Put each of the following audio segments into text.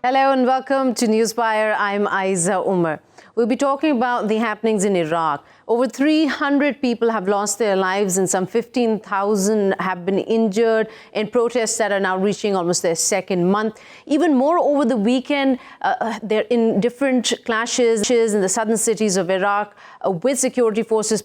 Hello and welcome to Newswire. I'm Ayza Omar. We'll be talking about the happenings in Iraq. Over 300 people have lost their lives and some 15,000 have been injured in protests that are now reaching almost their second month. Even more over the weekend, they're in different clashes in the southern cities of Iraq with security forces.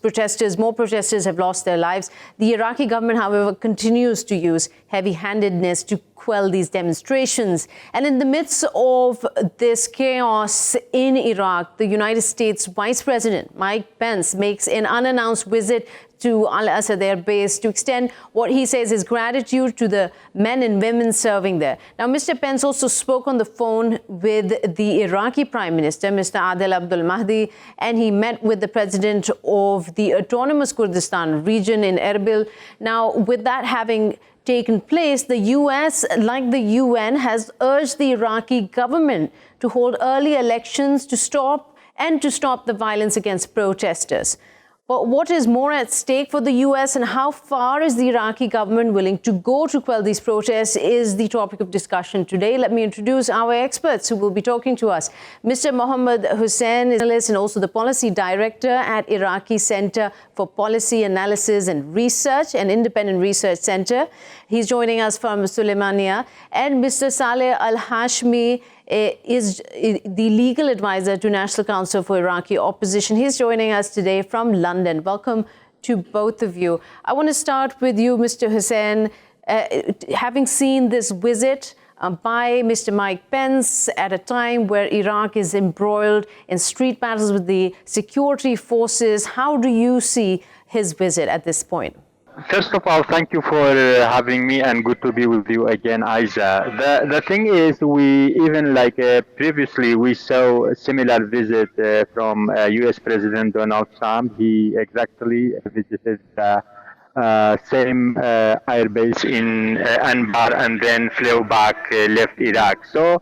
More protesters have lost their lives. The Iraqi government, however, continues to use heavy-handedness to quell these demonstrations. And in the midst of this chaos in Iraq, the United States Vice President Mike Pence makes an unannounced visit to Al-Assad Air Base to extend what he says is gratitude to the men and women serving there. Now, Mr. Pence also spoke on the phone with the Iraqi Prime Minister, Mr. Adel Abdul Mahdi, and he met with the president of the Autonomous Kurdistan region in Erbil. Now, with that having taken place, the U.S., like the UN, has urged the Iraqi government to hold early elections to stop the violence against protesters. But what is more at stake for the U.S. and how far is the Iraqi government willing to go to quell these protests is the topic of discussion today. Let me introduce our experts who will be talking to us. Mr. Mohammed Hussein is an analyst and also the policy director at Iraqi Center for Policy Analysis and Research, an independent research center. He's joining us from Suleimania. And Mr. Salah Al Hashami is the legal advisor to National Council for Iraqi Opposition. He's joining us today from London. Welcome to both of you. I want to start with you, Mr. Hussein. Having seen this visit by Mr. Mike Pence at a time where Iraq is embroiled in street battles with the security forces, how do you see his visit at this point? First of all, thank you for having me, and good to be with you again, Ayza. The thing is, we even previously we saw a similar visit from U.S. President Donald Trump. He exactly visited the same airbase in Anbar and then flew back, left Iraq. So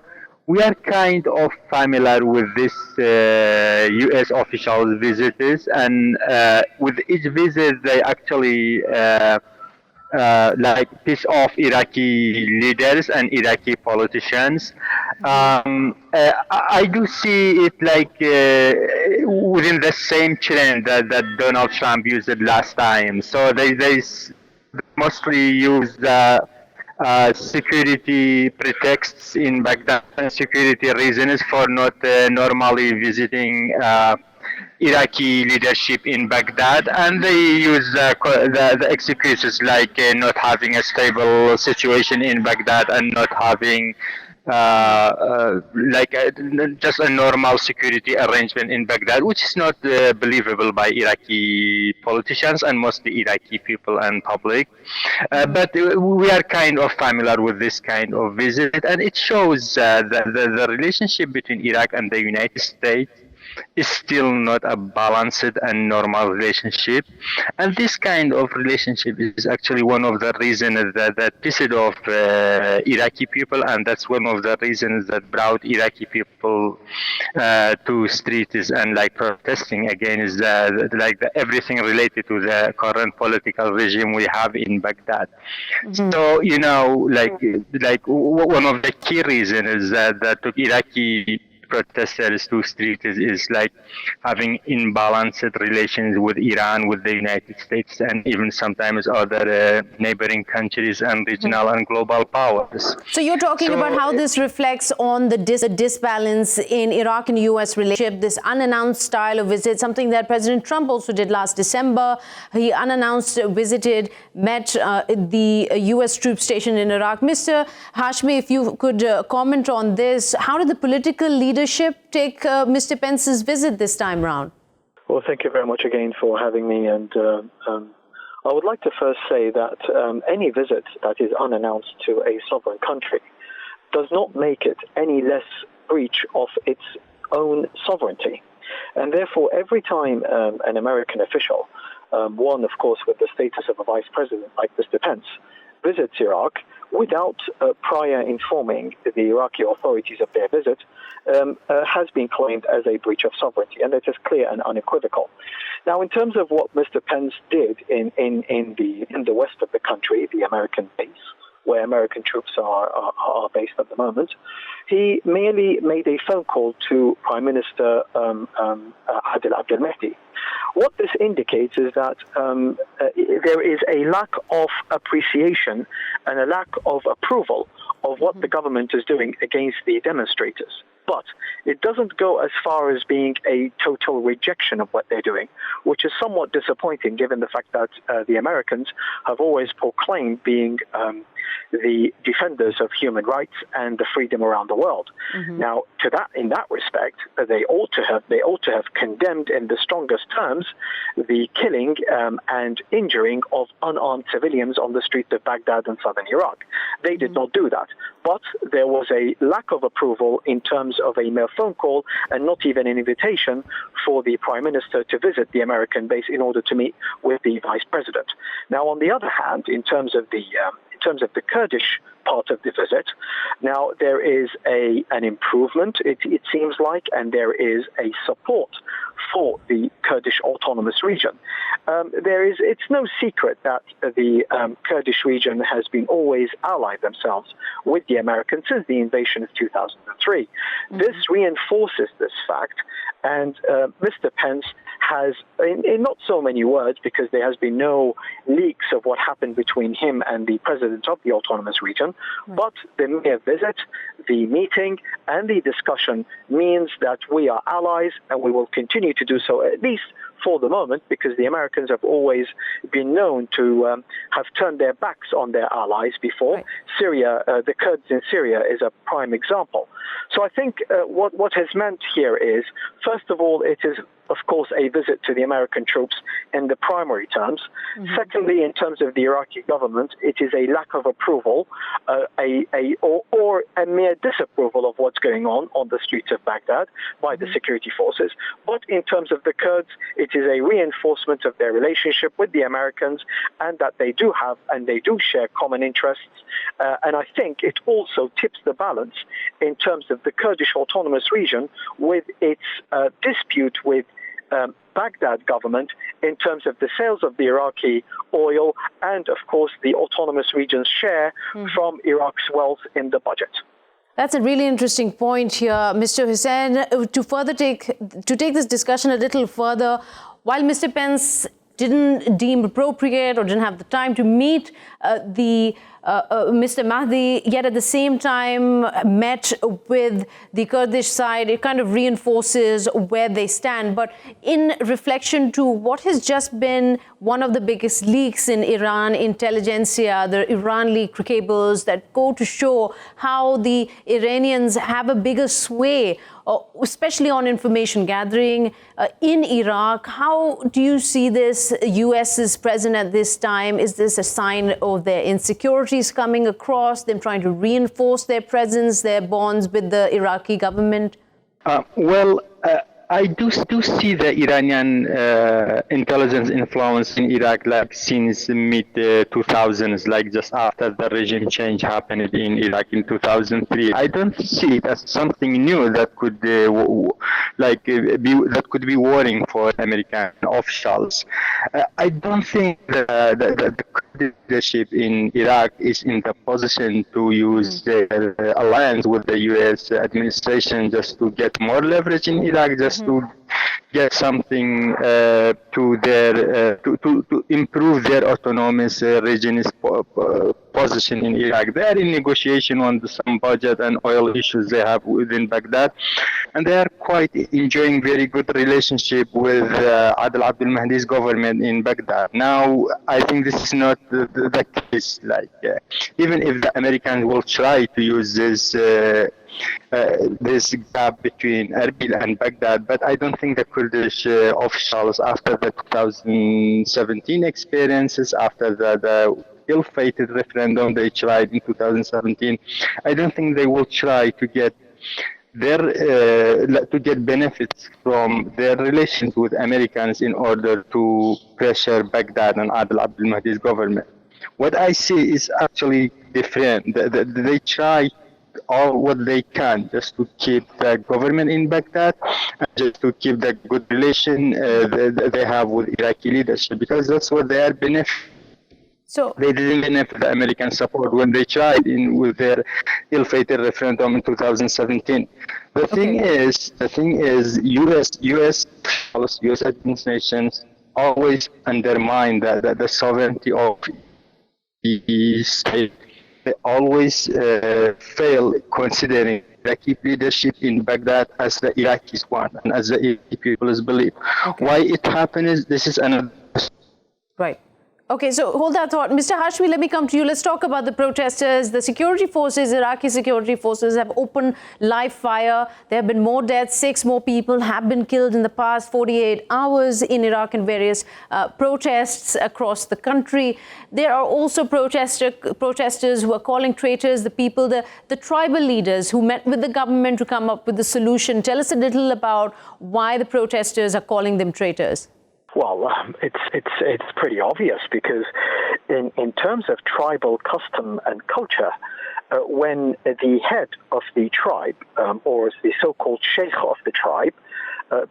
we are kind of familiar with this U.S. officials' visits, and with each visit, they actually piss off Iraqi leaders and Iraqi politicians. I do see it within the same trend that Donald Trump used it last time. So they mostly use security pretexts in Baghdad and security reasons for not normally visiting Iraqi leadership in Baghdad, and they use the excuses like not having a stable situation in Baghdad and not having just a normal security arrangement in Baghdad, which is not believable by Iraqi politicians and mostly Iraqi people and public. But we are kind of familiar with this kind of visit, and it shows the relationship between Iraq and the United States is still not a balanced and normal relationship. And this kind of relationship is actually one of the reasons that pissed off Iraqi people, and that's one of the reasons that brought Iraqi people to streets and protesting against everything related to the current political regime we have in Baghdad. Mm-hmm. So, one of the key reasons that took Iraqi protesters to streets is having imbalanced relations with Iran, with the United States, and even sometimes other neighboring countries and regional and global powers. So you're talking about how this reflects on the disbalance in Iraq and U.S. relationship, this unannounced style of visit, something that President Trump also did last December. He unannounced met the U.S. troop station in Iraq. Mr. Hashmi, if you could comment on this, how did the political leadership take Mr. Pence's visit this time round? Well, thank you very much again for having me. And I would like to first say that any visit that is unannounced to a sovereign country does not make it any less breach of its own sovereignty. And therefore, every time an American official, one, of course, with the status of a vice president like Mr. Pence, visits Iraq without prior informing the Iraqi authorities of their visit, has been claimed as a breach of sovereignty, and that is clear and unequivocal. Now, in terms of what Mr. Pence did in the west of the country, the American base, where American troops are based at the moment. He merely made a phone call to Prime Minister Adel Abdel Mahdi. What this indicates is that there is a lack of appreciation and a lack of approval of what the government is doing against the demonstrators. But it doesn't go as far as being a total rejection of what they're doing, which is somewhat disappointing given the fact that the Americans have always proclaimed being the defenders of human rights and the freedom around the world. Now, in that respect, they ought to have condemned in the strongest terms the killing and injuring of unarmed civilians on the streets of Baghdad and southern Iraq. They did not do that, but there was a lack of approval in terms of a mere phone call and not even an invitation for the Prime Minister to visit the American base in order to meet with the Vice President. Now, on the other hand, in terms of the Kurdish part of the visit, now there is an improvement, it seems like, and there is a support for the Kurdish autonomous region. It's no secret that the Kurdish region has been always allied themselves with the Americans since the invasion of 2003. This reinforces this fact, and Mr. Pence has, in not so many words, because there has been no leaks of what happened between him and the president of the autonomous region, but the mere visit, the meeting, and the discussion means that we are allies, and we will continue to do so, at least for the moment, because the Americans have always been known to have turned their backs on their allies before. Syria, the Kurds in Syria is a prime example. So I think what has meant here is, first of all, it is, of course, a visit to the American troops in the primary terms. Secondly, in terms of the Iraqi government, it is a lack of approval or a mere disapproval of what's going on the streets of Baghdad by the security forces. But in terms of the Kurds, it is a reinforcement of their relationship with the Americans, and that they do have and they do share common interests. And I think it also tips the balance in terms of the Kurdish autonomous region with its dispute with Baghdad government in terms of the sales of the Iraqi oil and, of course, the autonomous region's share from Iraq's wealth in the budget. That's a really interesting point here, Mr. Hussein. To take this discussion a little further, while Mr. Pence didn't deem appropriate or didn't have the time to meet Mr. Mahdi, yet at the same time met with the Kurdish side, it kind of reinforces where they stand. But in reflection to what has just been one of the biggest leaks in Iran intelligentsia, the Iran leak cables that go to show how the Iranians have a bigger sway, especially on information gathering in Iraq. How do you see this? U.S. is present at this time. Is this a sign of their insecurities coming across, them trying to reinforce their presence, their bonds with the Iraqi government? I do see the Iranian intelligence influence in Iraq, like since mid-2000s, like just after the regime change happened in Iraq in 2003. I don't see it as something new that could be worrying for American officials. I don't think that the leadership in Iraq is in the position to use their alliance with the U.S. administration just to get more leverage in Iraq, just to get something to improve their autonomous region's position in Iraq. They are in negotiation on some budget and oil issues they have within Baghdad, and they are quite enjoying very good relationship with Adel Abdel Mahdi's government in Baghdad. Now, I think this is not the case. Even if the Americans will try to use this gap between Erbil and Baghdad, but I don't think the Kurdish officials, after the 2017 experiences, after the ill-fated referendum they tried in 2017, I don't think they will try to get benefits from their relations with Americans in order to pressure Baghdad and Adel Abdel Mahdi's government. What I see is actually different. They try all what they can just to keep the government in Baghdad and just to keep the good relation they have with Iraqi leadership, because that's what they are benefiting So they didn't get the American support when they tried with their ill-fated referendum in 2017. The thing is, U.S. administrations always undermine the sovereignty of the state. They always fail considering Iraqi leadership in Baghdad as the Iraqis want and as the Iraqi people's belief. Why it happened is this is another. Right. Okay, so hold that thought. Mr. Hashmi, let me come to you. Let's talk about the protesters. The security forces, Iraqi security forces, have opened live fire. There have been more deaths. 6 more people have been killed in the past 48 hours in Iraq in various protests across the country. There are also protesters who are calling traitors the people, the tribal leaders who met with the government to come up with a solution. Tell us a little about why the protesters are calling them traitors. Well, it's pretty obvious because in terms of tribal custom and culture, when the head of the tribe, or the so-called sheikh of the tribe,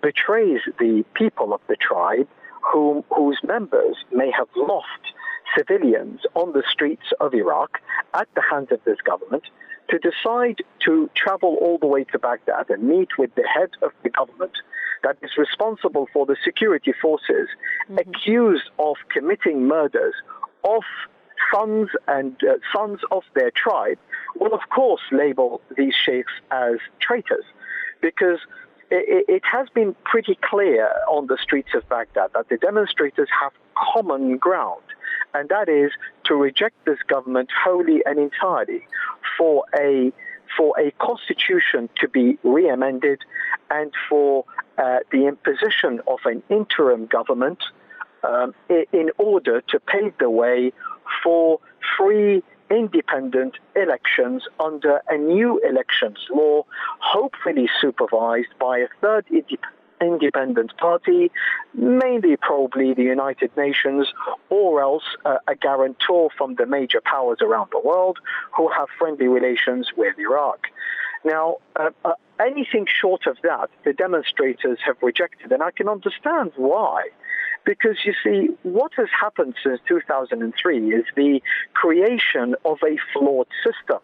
betrays the people of the tribe, whose members may have lost civilians on the streets of Iraq at the hands of this government, to decide to travel all the way to Baghdad and meet with the head of the government that is responsible for the security forces, accused of committing murders of sons of their tribe, will of course label these sheikhs as traitors, because it has been pretty clear on the streets of Baghdad that the demonstrators have common ground, and that is to reject this government wholly and entirely, for a constitution to be re-amended, and for the imposition of an interim government in order to pave the way for free, independent elections under a new elections law, hopefully supervised by a third independent party, mainly probably the United Nations, or else a guarantor from the major powers around the world who have friendly relations with Iraq. Now, anything short of that, the demonstrators have rejected, and I can understand why. Because, you see, what has happened since 2003 is the creation of a flawed system.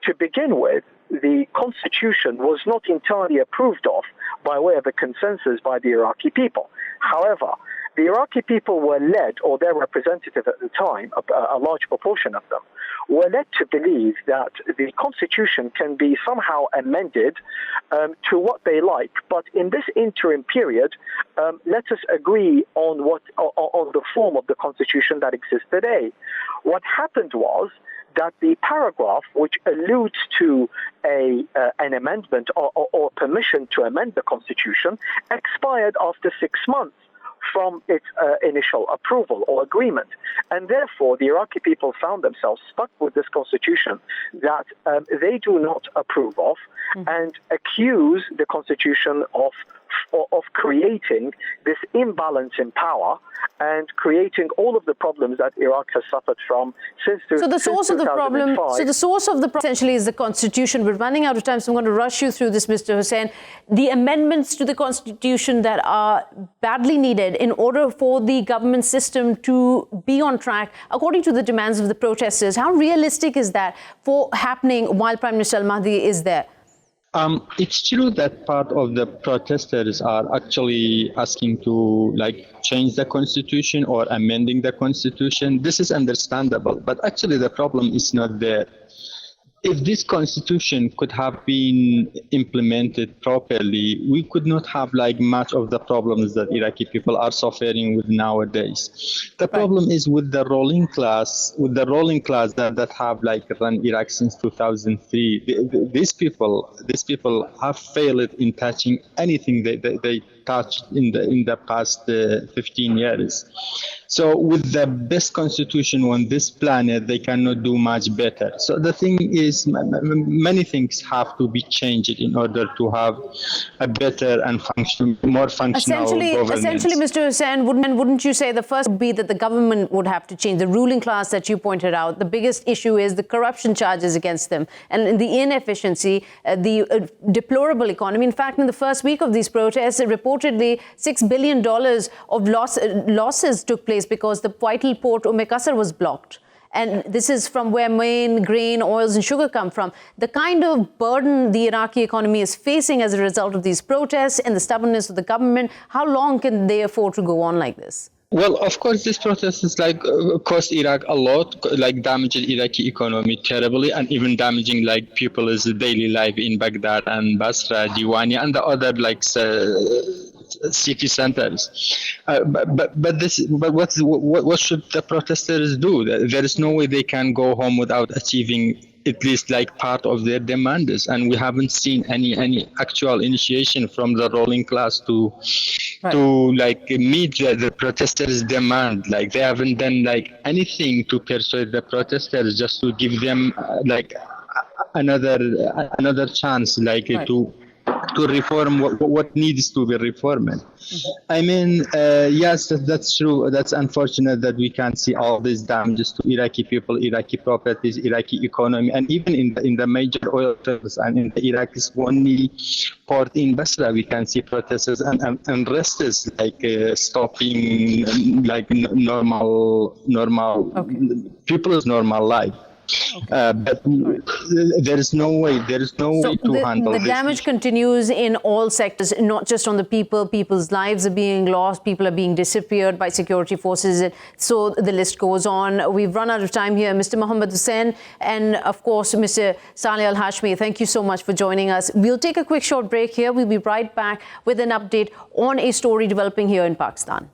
To begin with, the constitution was not entirely approved of by way of a consensus by the Iraqi people. However, the Iraqi people were led, or their representative at the time, a large proportion of them, were led to believe that the constitution can be somehow amended to what they like. But in this interim period, let us agree on on the form of the constitution that exists today. What happened was that the paragraph which alludes to an amendment or permission to amend the constitution expired after 6 months from its initial approval or agreement. And therefore, the Iraqi people found themselves stuck with this constitution that they do not approve of, and accuse the constitution of creating this imbalance in power and creating all of the problems that Iraq has suffered from since 2005. So the source of the problem, essentially is the constitution. We're running out of time, so I'm going to rush you through this, Mr. Hussein. The amendments to the constitution that are badly needed in order for the government system to be on track, according to the demands of the protesters, how realistic is that for happening while Prime Minister al-Mahdi is there? It's true that part of the protesters are actually asking to change the constitution or amending the constitution. This is understandable, but actually the problem is not there. If this constitution could have been implemented properly, we could not have much of the problems that Iraqi people are suffering with nowadays. The problem is with the ruling class, that have run Iraq since 2003. These people have failed in touching anything they touched in the past 15 years. So with the best constitution on this planet, they cannot do much better. So the thing is, many things have to be changed in order to have a better and more functional governance. Essentially, Mr. Hussain, wouldn't you say the first would be that the government would have to change, the ruling class that you pointed out? The biggest issue is the corruption charges against them and the inefficiency, the deplorable economy. In fact, in the first week of these protests, a report reportedly $6 billion of losses took place because the vital port Qasr was blocked. And this is from where main grain, oils and sugar come from. The kind of burden the Iraqi economy is facing as a result of these protests and the stubbornness of the government, how long can they afford to go on like this? Well, of course, this protest is cost Iraq a lot, damaging Iraqi economy terribly, and even damaging people's daily life in Baghdad and Basra, Diwania, and the other city centers. But what should the protesters do? There is no way they can go home without achieving at least part of their demands, and we haven't seen any actual initiation from the ruling class to meet the protesters' demand. They haven't done anything to persuade the protesters, just to give them another chance to reform what needs to be reformed. I mean, yes, that's true. That's unfortunate that we can't see all these damages to Iraqi people, Iraqi properties, Iraqi economy, and even in the major oil fields and in the Iraq's only port in Basra, we can see protesters and arrests stopping normal people's normal life. But there is no way to handle this. The damage continues in all sectors, not just on the people. People's lives are being lost. People are being disappeared by security forces. So the list goes on. We've run out of time here. Mr. Mohammed Hussein and, of course, Mr. Salah Al Hashami, thank you so much for joining us. We'll take a quick short break here. We'll be right back with an update on a story developing here in Pakistan.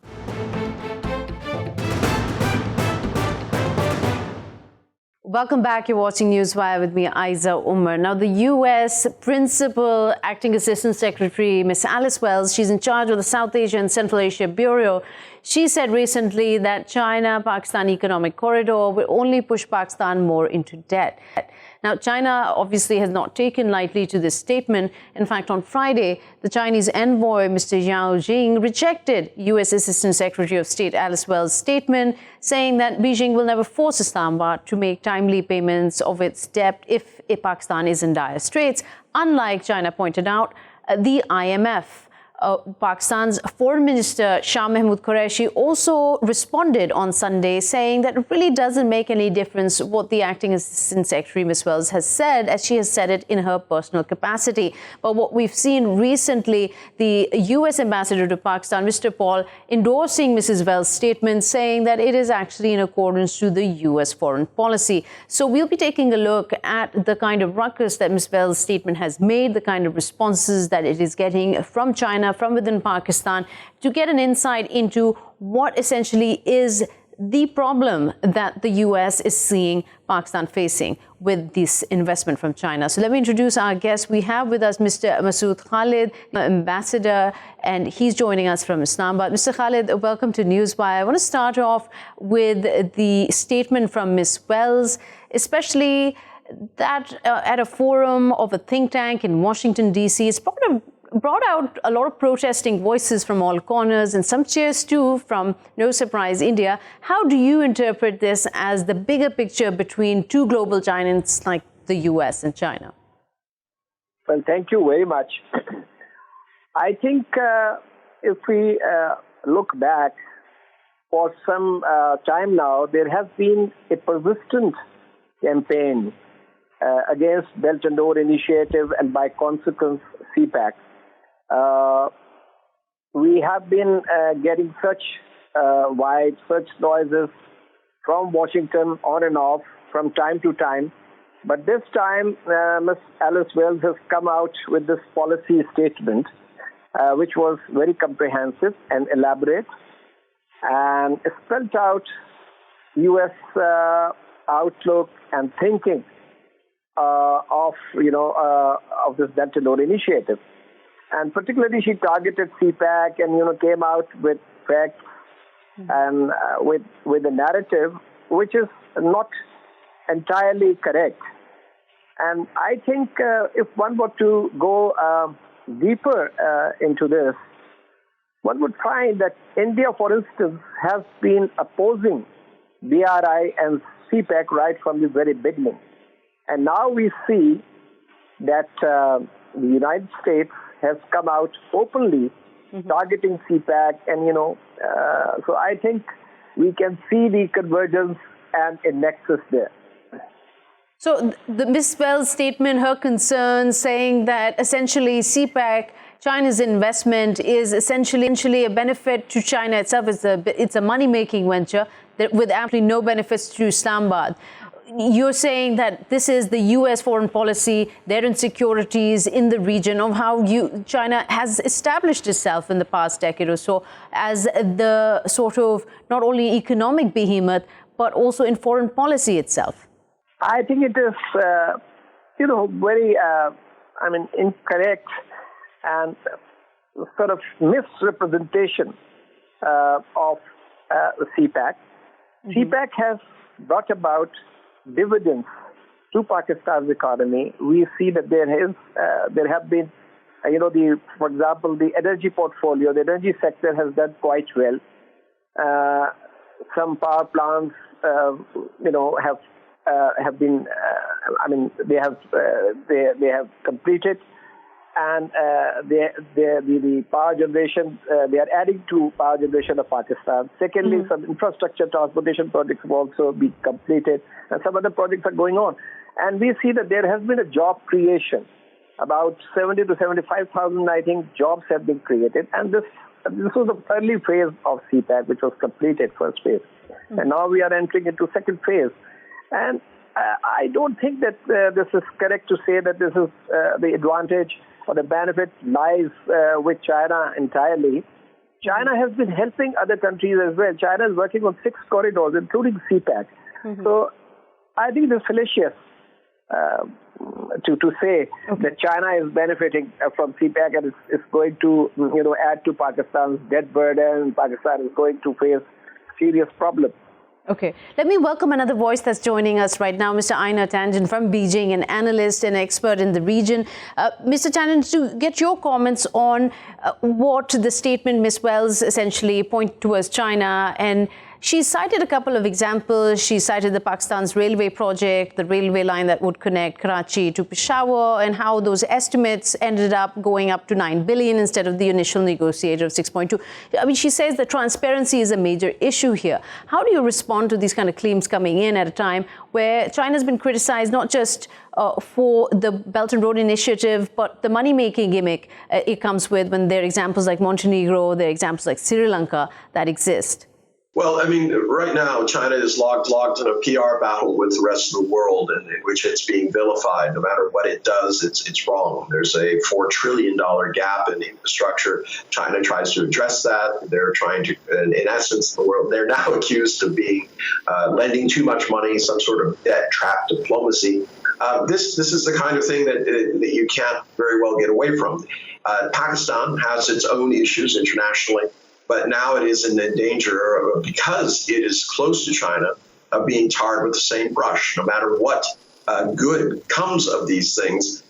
Welcome back. You're watching Newswire with me, Ayza Omar. Now, the U.S. Principal Acting Assistant Secretary, Ms. Alice Wells, she's in charge of the South Asia and Central Asia Bureau. She said recently that China-Pakistan Economic Corridor will only push Pakistan more into debt. Now, China obviously has not taken lightly to this statement. In fact, on Friday, the Chinese envoy, Mr. Yao Jing, rejected U.S. Assistant Secretary of State Alice Wells' statement, saying that Beijing will never force Islamabad to make timely payments of its debt if Pakistan is in dire straits. Unlike, China pointed out, the IMF. Pakistan's Foreign Minister Shah Mahmood Qureshi also responded on Sunday, saying that it really doesn't make any difference what the Acting Assistant Secretary Ms. Wells has said, as she has said it in her personal capacity. But what we've seen recently, the U.S. Ambassador to Pakistan, Mr. Paul, endorsing Mrs. Wells' statement, saying that it is actually in accordance to the U.S. foreign policy. So we'll be taking a look at the kind of ruckus that Ms. Wells' statement has made, the kind of responses that it is getting from China, from within Pakistan, to get an insight into what essentially is the problem that the U.S. is seeing Pakistan facing with this investment from China. So let me introduce our guest. We have with us Mr. Masood Khalid, ambassador, and he's joining us from Islamabad. Mr. Khalid, welcome to Newswire. I want to start off with the statement from Ms. Wells, especially that at a forum of a think tank in Washington, D.C., it's brought out a lot of protesting voices from all corners and some cheers too from, no surprise, India. How do you interpret this as the bigger picture between two global giants like the US and China? Well, thank you very much. I think if we look back for some time now, there has been a persistent campaign against Belt and Road Initiative and by consequence CPEC. We have been getting such noises from Washington on and off from time to time. But this time, Ms. Alice Wells has come out with this policy statement, which was very comprehensive and elaborate, and spelled out U.S. outlook and thinking of this Belt and Road Initiative. And particularly, she targeted CPEC and came out with facts and with a narrative which is not entirely correct. And I think if one were to go deeper into this, one would find that India, for instance, has been opposing BRI and CPEC right from the very beginning. And now we see that the United States has come out openly targeting CPEC, and so I think we can see the convergence and a nexus there. So the Ms. Wells' statement, her concern, saying that essentially CPEC, China's investment, is essentially a benefit to China itself. It's a money-making venture with absolutely no benefits to Islamabad. You're saying that this is the U.S. foreign policy, their insecurities in the region, of how China has established itself in the past decade or so as the sort of not only economic behemoth, but also in foreign policy itself. I think it is, very, incorrect and sort of misrepresentation of CPEC. CPEC has brought about dividends to Pakistan's economy. We see that there have been, for example, the energy portfolio, the energy sector has done quite well. Some power plants, have been, they have completed, and the power generation, they are adding to power generation of Pakistan. Secondly, some infrastructure transportation projects have also been completed, and some other projects are going on. And we see that there has been a job creation. About 70 to 75,000, I think, jobs have been created. And this was the early phase of CPEC, which was completed, first phase. And now we are entering into second phase. And I don't think that this is correct to say that this is the advantage or the benefit lies with China entirely. China has been helping other countries as well. China is working on 6 corridors, including CPEC. So I think it is fallacious to say that China is benefiting from CPEC and is going to add to Pakistan's debt burden. Pakistan is going to face serious problems. Okay, let me welcome another voice that's joining us right now, Mr. Einar Tangen from Beijing, an analyst and expert in the region. Mr. Tangen, to get your comments on what the statement Ms. Wells essentially point towards China, and she cited a couple of examples. She cited the Pakistan's railway project, the railway line that would connect Karachi to Peshawar, and how those estimates ended up going up to 9 billion instead of the initial negotiated of 6.2. I mean, she says that transparency is a major issue here. How do you respond to these kind of claims coming in at a time where China's been criticized not just for the Belt and Road Initiative, but the money-making gimmick it comes with when there are examples like Montenegro, there are examples like Sri Lanka that exist? Well, I mean, right now, China is locked in a PR battle with the rest of the world, in which it's being vilified. No matter what it does, it's wrong. There's a $4 trillion gap in infrastructure. China tries to address that. They're trying to, in essence, the world, they're now accused of being lending too much money, some sort of debt trap diplomacy. This is the kind of thing that you can't very well get away from. Pakistan has its own issues internationally. But now it is in the danger, because it is close to China, of being tarred with the same brush. No matter what good comes of these things,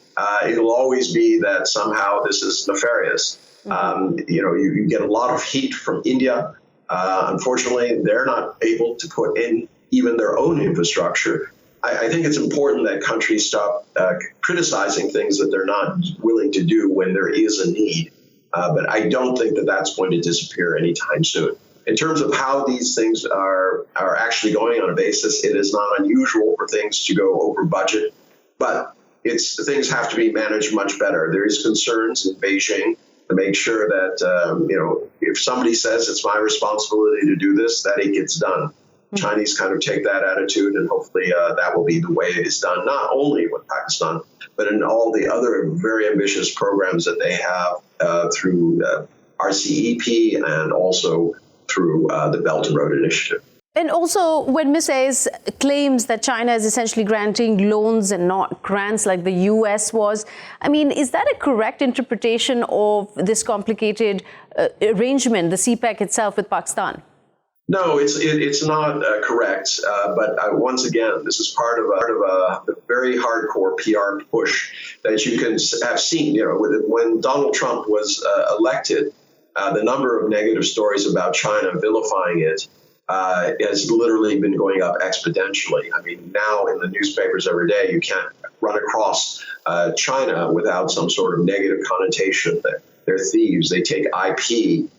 it'll always be that somehow this is nefarious. You get a lot of heat from India. Unfortunately, they're not able to put in even their own infrastructure. I think it's important that countries stop criticizing things that they're not willing to do when there is a need. But I don't think that that's going to disappear anytime soon. In terms of how these things are actually going on a basis, it is not unusual for things to go over budget, but things have to be managed much better. There is concerns in Beijing to make sure that, if somebody says it's my responsibility to do this, that it gets done. Chinese kind of take that attitude, and hopefully that will be the way it is done, not only with Pakistan, but in all the other very ambitious programs that they have through RCEP and also through the Belt and Road Initiative. And also, when Ms. Ayz claims that China is essentially granting loans and not grants like the U.S. was, I mean, is that a correct interpretation of this complicated arrangement, the CPEC itself with Pakistan? No, it's not correct. But once again, this is part of a very hardcore PR push that you can have seen. When Donald Trump was elected, the number of negative stories about China vilifying it has literally been going up exponentially. I mean, now in the newspapers every day, you can't run across China without some sort of negative connotation there. They're thieves. They take IP,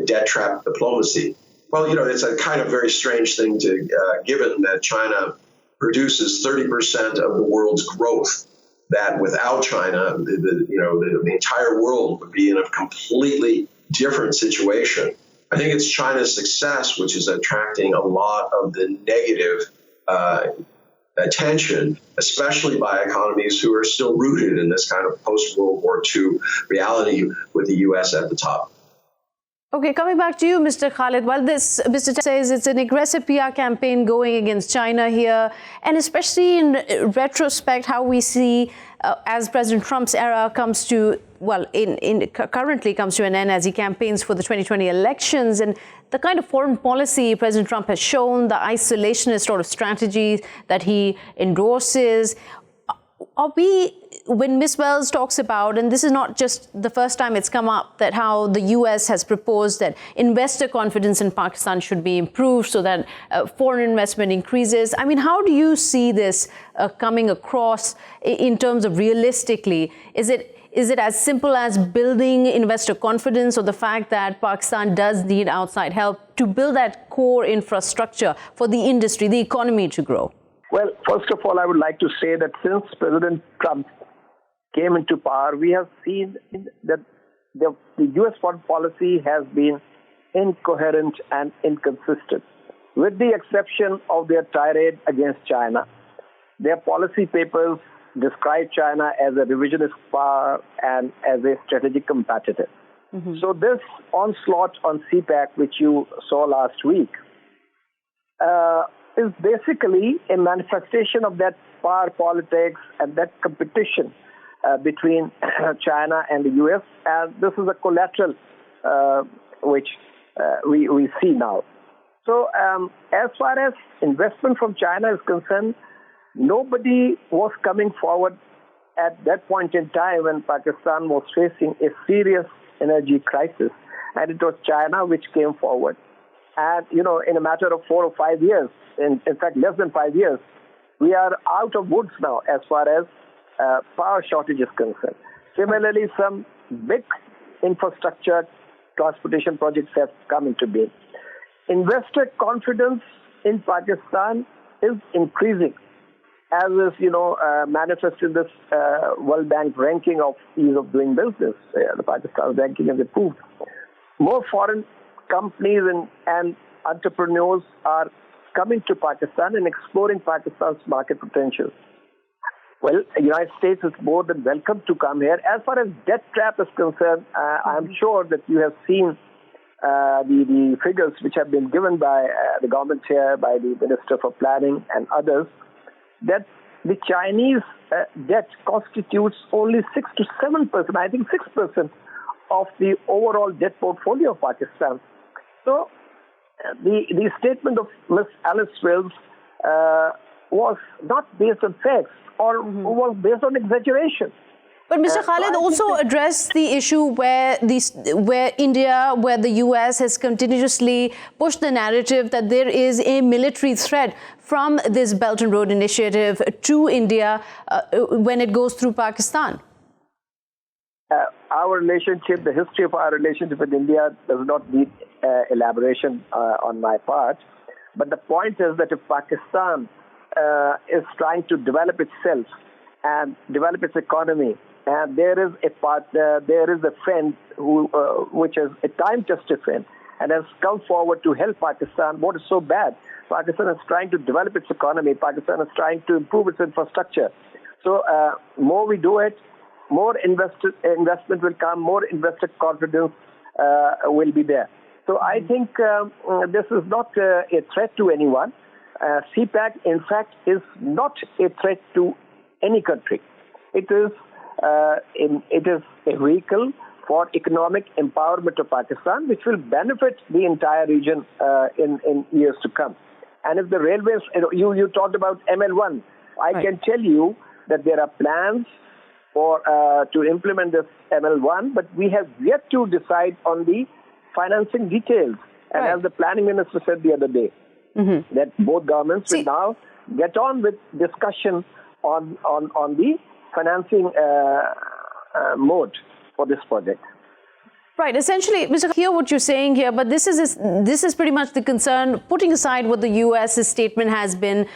debt trap diplomacy. Well, it's a kind of very strange thing given that China produces 30% of the world's growth, that without China, the entire world would be in a completely different situation. I think it's China's success which is attracting a lot of the negative attention, especially by economies who are still rooted in this kind of post-World War II reality with the U.S. at the top. Okay, coming back to you, Mr. Khalid. Well, Mr. says it's an aggressive PR campaign going against China here, and especially in retrospect, how we see as President Trump's era comes to, currently comes to an end as he campaigns for the 2020 elections, and the kind of foreign policy President Trump has shown, the isolationist sort of strategies that he endorses. Are we, when Ms. Wells talks about, and this is not just the first time it's come up, that how the U.S. has proposed that investor confidence in Pakistan should be improved so that foreign investment increases. I mean, how do you see this coming across in terms of realistically? Is it as simple as building investor confidence, or the fact that Pakistan does need outside help to build that core infrastructure for the industry, the economy to grow? Well, first of all, I would like to say that since President Trump came into power, we have seen that the U.S. foreign policy has been incoherent and inconsistent. With the exception of their tirade against China, their policy papers describe China as a revisionist power and as a strategic competitor. Mm-hmm. So this onslaught on CPEC, which you saw last week, is basically a manifestation of that power politics and that competition between China and the U.S. And this is a collateral which we see now. So as far as investment from China is concerned, nobody was coming forward at that point in time when Pakistan was facing a serious energy crisis. And it was China which came forward. And, in a matter of 4 or 5 years, in fact, less than 5 years, we are out of woods now as far as power shortage is concerned. Similarly, some big infrastructure transportation projects have come into being. Investor confidence in Pakistan is increasing, as is, manifested in this World Bank ranking of ease of doing business. The Pakistan ranking has improved. More foreign companies and entrepreneurs are coming to Pakistan and exploring Pakistan's market potential. Well, the United States is more than welcome to come here. As far as debt trap is concerned, I'm sure that you have seen the figures which have been given by the government here, by the Minister for Planning and others, that the Chinese debt constitutes only 6 to 7%, I think 6% of the overall debt portfolio of Pakistan. So the statement of Ms. Alice Wells was not based on facts or was based on exaggeration. But Mr. Khalid also addressed the issue where India, where the US has continuously pushed the narrative that there is a military threat from this Belt and Road Initiative to India when it goes through Pakistan. Our relationship, the history of our relationship with India does not need elaboration on my part. But the point is that if Pakistan is trying to develop itself and develop its economy, and there is a partner, there is a friend which is a time-tested friend and has come forward to help Pakistan, what is so bad? Pakistan is trying to develop its economy. Pakistan is trying to improve its infrastructure. So more we do it, more investment will come, more investor confidence will be there. So I think this is not a threat to anyone. CPEC, in fact, is not a threat to any country. It is a vehicle for economic empowerment of Pakistan, which will benefit the entire region in years to come. And if the railways, you talked about ML1, I can tell you that there are plans for to implement this ML1, but we have yet to decide on the financing details. And as the planning minister said the other day, that both governments will now get on with discussion on the financing mode for this project. Right. Essentially, Mr. I hear what you're saying here, but this is pretty much the concern, putting aside what the U.S.'s statement has been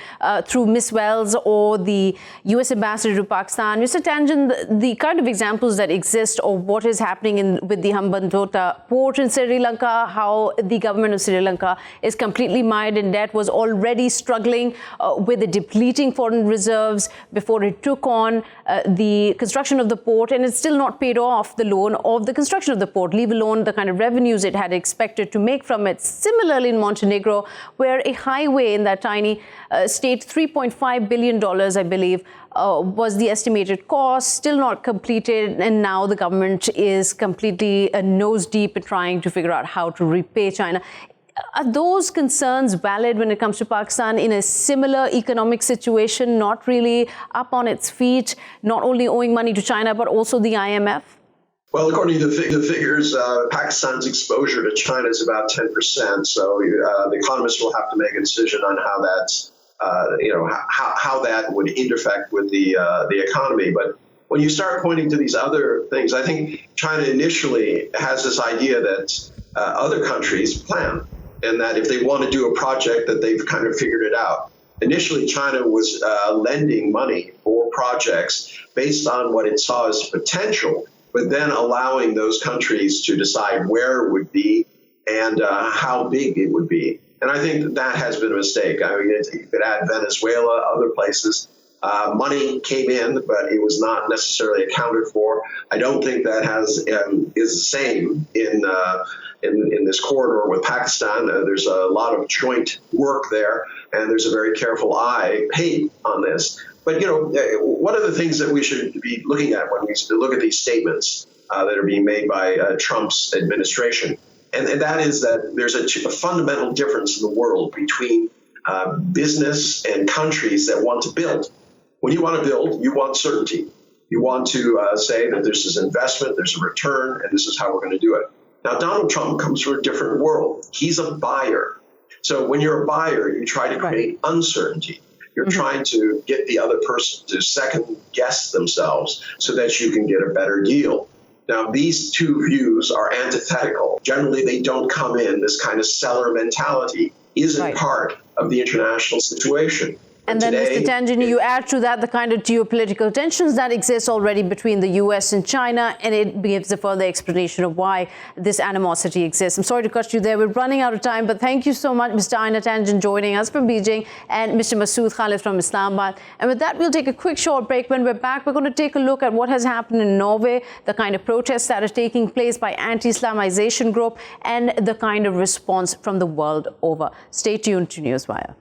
through Ms. Wells or the U.S. ambassador to Pakistan. Mr. Tangen, the kind of examples that exist of what is happening with the Hambantota port in Sri Lanka, how the government of Sri Lanka is completely mired in debt, was already struggling with the depleting foreign reserves before it took on the construction of the port, and it's still not paid off the loan of the construction of the port, leave alone the kind of revenues it had expected to make from it. Similarly, in Montenegro, where a highway in that tiny state, $3.5 billion, I believe, was the estimated cost, still not completed, and now the government is completely nose deep in trying to figure out how to repay China. Are those concerns valid when it comes to Pakistan in a similar economic situation, not really up on its feet, not only owing money to China, but also the IMF? Well, according to the figures, Pakistan's exposure to China is about 10%. So the economists will have to make a decision on how that's, how that would intersect with the economy. But when you start pointing to these other things, I think China initially has this idea that other countries plan, and that if they want to do a project, that they've kind of figured it out. Initially, China was lending money for projects based on what it saw as potential, but then allowing those countries to decide where it would be and how big it would be. And I think that has been a mistake. I mean, you could add Venezuela, other places. Money came in, but it was not necessarily accounted for. I don't think that is the same in this corridor with Pakistan. There's a lot of joint work there, and there's a very careful eye paid on this. But, one of the things that we should be looking at when we look at these statements that are being made by Trump's administration, and that is that there's a fundamental difference in the world between business and countries that want to build. When you want to build, you want certainty. You want to say that this is investment, there's a return, and this is how we're going to do it. Now, Donald Trump comes from a different world. He's a buyer. So when you're a buyer, you try to create uncertainty. You're trying to get the other person to second guess themselves so that you can get a better deal. Now, these two views are antithetical. Generally, they don't come in. This kind of seller mentality isn't part of the international situation. And then, Mr. Tangen, you add to that the kind of geopolitical tensions that exist already between the U.S. and China, and it gives a further explanation of why this animosity exists. I'm sorry to cut you there. We're running out of time, but thank you so much, Mr. Einar Tangen, joining us from Beijing, and Mr. Masood Khalid from Islamabad. And with that, we'll take a quick short break. When we're back, we're going to take a look at what has happened in Norway, the kind of protests that are taking place by anti-Islamization group, and the kind of response from the world over. Stay tuned to Newswire.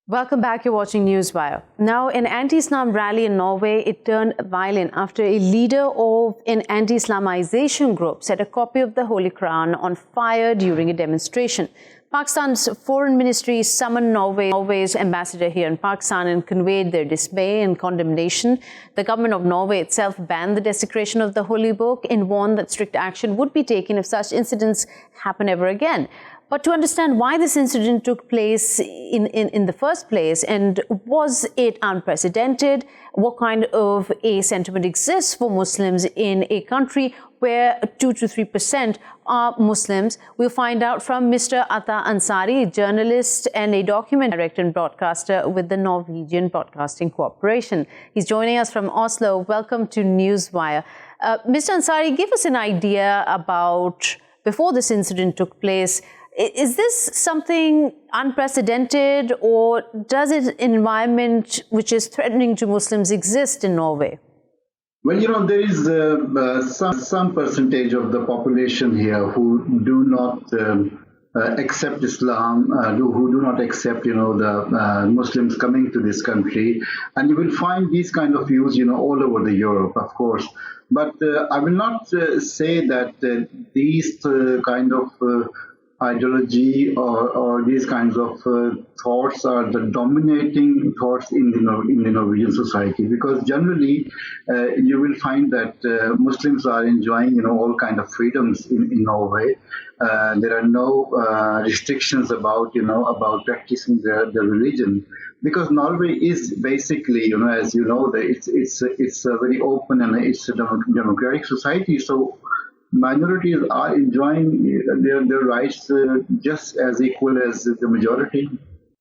Welcome back. You're watching Newswire. Now, an anti-Islam rally in Norway, it turned violent after a leader of an anti-Islamization group set a copy of the Holy Quran on fire during a demonstration. Pakistan's foreign ministry summoned Norway's ambassador here in Pakistan and conveyed their dismay and condemnation. The government of Norway itself banned the desecration of the holy book and warned that strict action would be taken if such incidents happen ever again. But to understand why this incident took place in the first place, and was it unprecedented, what kind of a sentiment exists for Muslims in a country where 2 to 3% are Muslims, we'll find out from Mr. Atta Ansari, a journalist and a documentary director and broadcaster with the Norwegian Broadcasting Corporation. He's joining us from Oslo. Welcome to Newswire. Mr. Ansari, give us an idea about, before this incident took place, is this something unprecedented, or does an environment which is threatening to Muslims exist in Norway? Well, there is some percentage of the population here who do not accept Islam, who do not accept, the Muslims coming to this country. And you will find these kind of views, all over the Europe, of course. But I will not say that these kind of ideology or these kinds of thoughts are the dominating thoughts in the Norwegian society, because generally you will find that Muslims are enjoying all kind of freedoms in Norway. There are no restrictions about practicing their religion, because Norway is basically as it's a very open and it's a democratic society. So minorities are enjoying their rights just as equal as the majority.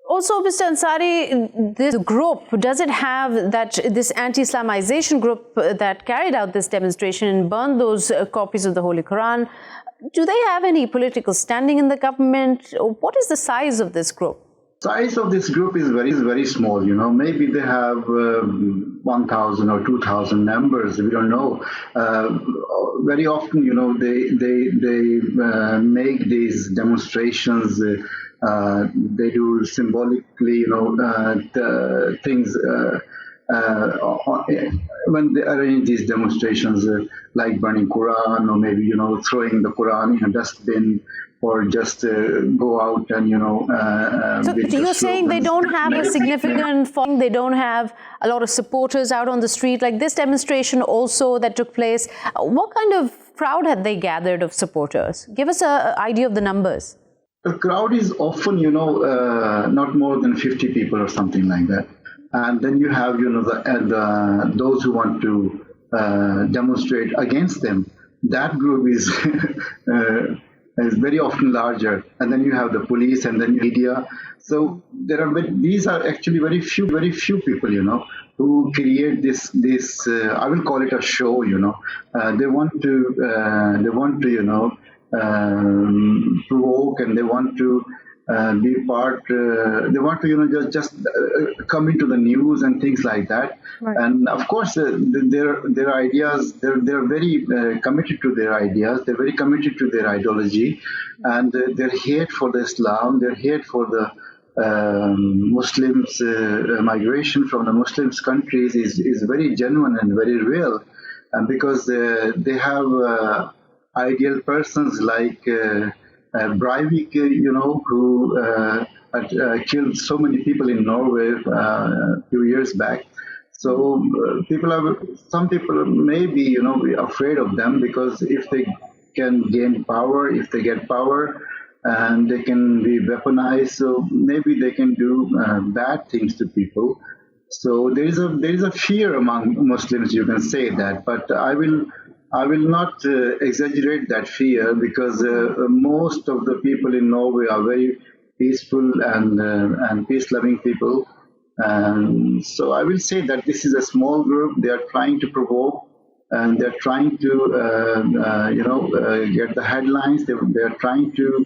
Also, Mr. Ansari, this group, does it have this anti-Islamization group that carried out this demonstration and burned those copies of the Holy Quran? Do they have any political standing in the government? What is the size of this group? Size of this group is very small. Maybe they have 1,000 or 2,000 members. We don't know. Very often, they make these demonstrations. They do symbolically, things when they arrange these demonstrations, like burning Quran, or maybe throwing the Quran in a dustbin, or just go out and So you're saying they don't have a significant following, they don't have a lot of supporters out on the street, like this demonstration also that took place. What kind of crowd had they gathered of supporters? Give us an idea of the numbers. The crowd is often not more than 50 people or something like that, and then you have those who want to demonstrate against them. That group is very often larger, and then you have the police and then media. So these are actually very few people, who create this. I will call it a show. They want to provoke, and they want to be part. They want to just come into the news and things like that. Right. And of course, their ideas. They're very committed to their ideas. They're very committed to their ideology, and their hate for the Islam. Their hate for the Muslims. Migration from the Muslims countries is very genuine and very real, and because they have ideal persons like Breivik, who had killed so many people in Norway a few years back. So some people may be, afraid of them, because if they can gain power, if they get power, and they can be weaponized, so maybe they can do bad things to people. So there is a fear among Muslims, you can say that, but I will not exaggerate that fear, because most of the people in Norway are very peaceful and peace-loving people. So I will say that this is a small group. They are trying to provoke, and they're trying to, get the headlines. They are trying to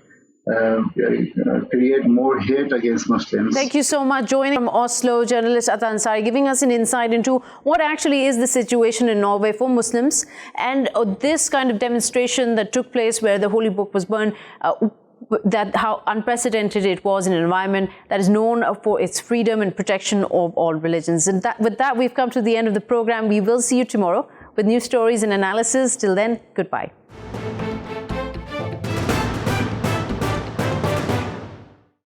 create more hate against Muslims. Thank you so much. Joining from Oslo, journalist Atta Ansari, giving us an insight into what actually is the situation in Norway for Muslims, and this kind of demonstration that took place where the holy book was burned, that how unprecedented it was in an environment that is known for its freedom and protection of all religions. And with that, we've come to the end of the program. We will see you tomorrow with new stories and analysis. Till then, goodbye.